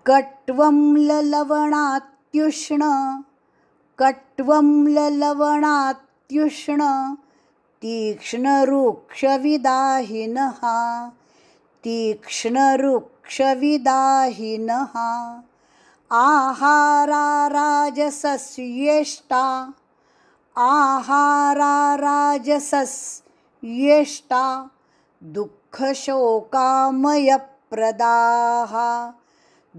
कट्वं ललवणात्युष्ण कट्वं ललवणात्युष्ण तीक्ष्णरूक्षविदाहिनः तीक्ष्णरूक्षविदाहिनः आहाराराजसस्येष्टा आहाराराजसस्येष्टा दुःखशोकामयप्रदाः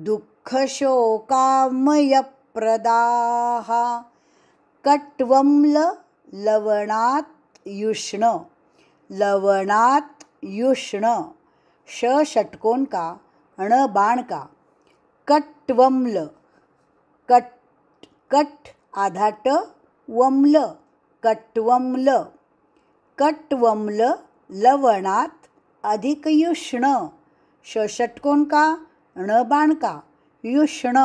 दुःखशोकामयप्रदाः कट्वं लवणात् युष्ण लवणात् युष्ण श षटकोन का अण बाण का कट्वम्ल कट कट आधा ट वम्ल कट्वम्ल कट्वम्ल लवणात अधिक युष्ण श षटकोन का अण बाण का युष्ण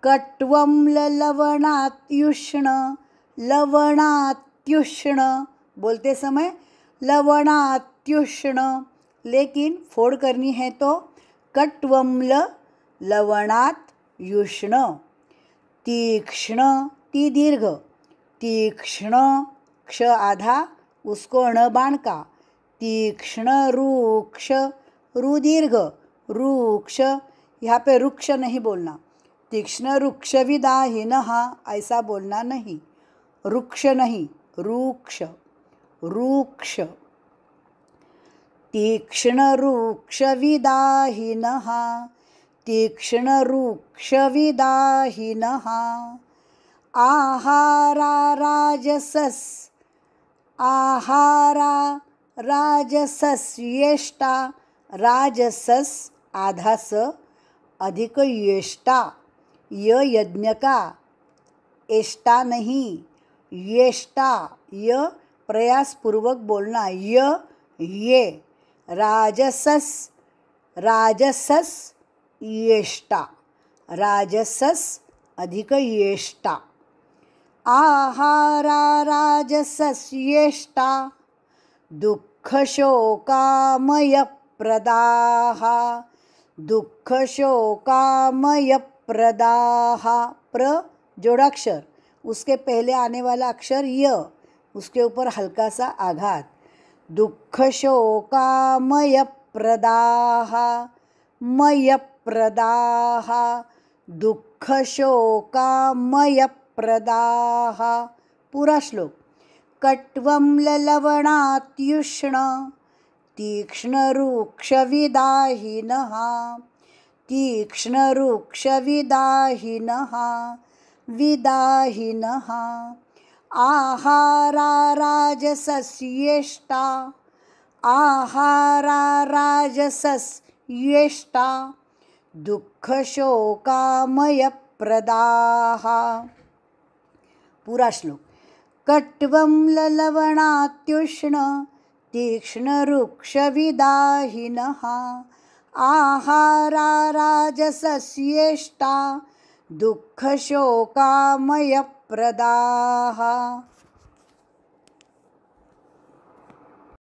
कट्वम्ल लवणात युष्ण लवणात्युष्ण बोलते समय लवणात्युष्ण लेकिन फोड़ करनी है तो कट्वम्ल लवणात युष्ण तीक्ष्ण ती दीर्घ तीक्ष्ण क्ष आधा उसको अण बाण का तीक्ष्ण रूक्ष रु दीर्घ रूक्ष यहाँ पे रुक्ष नहीं बोलना तीक्ष्ण रूक्षविदाहिनः ऐसा बोलना नहीं रुक्ष नहीं रूक्ष रूक्ष तीक्ष्णरूक्षविदाहिनः तीक्ष्णरूक्षविदाहिनः आहाराराजसस्येष्टा राजसस आधा स अधिक येष्टा य यज्ञ का एष्टा नहीं येष्टा य प्रयासपूर्वक बोलना ये राजसस राजसस येष्टा राजसस अधिक येष्टा आहाराराजसस्येष्टा दुःखशोकामयप्रदाः दुःखशोकामयप्रदाः प्र जोड़ाक्षर उसके पहले आने वाला अक्षर य उसके ऊपर हल्का सा आघात दुःखशोकामयप्रदाः मयप्रदाः दुःखशोकामयप्रदाः पूरा श्लोक कट्वं ललवणात्युष्ण तीक्ष्णरूक्षविदाहिनः तीक्ष्णरूक्षविदाहिनः विदाहिनः आहाराराजसस्येष्टा आहाराराजसस्येष्टा दुःखशोकामयप्रदाः पूरा श्लोक कट्वं ललवणात्युष्ण तीक्ष्णरूक्षविदाहिनः आहाराराजसस्येष्टा दुःखशोकामयप्रदाः।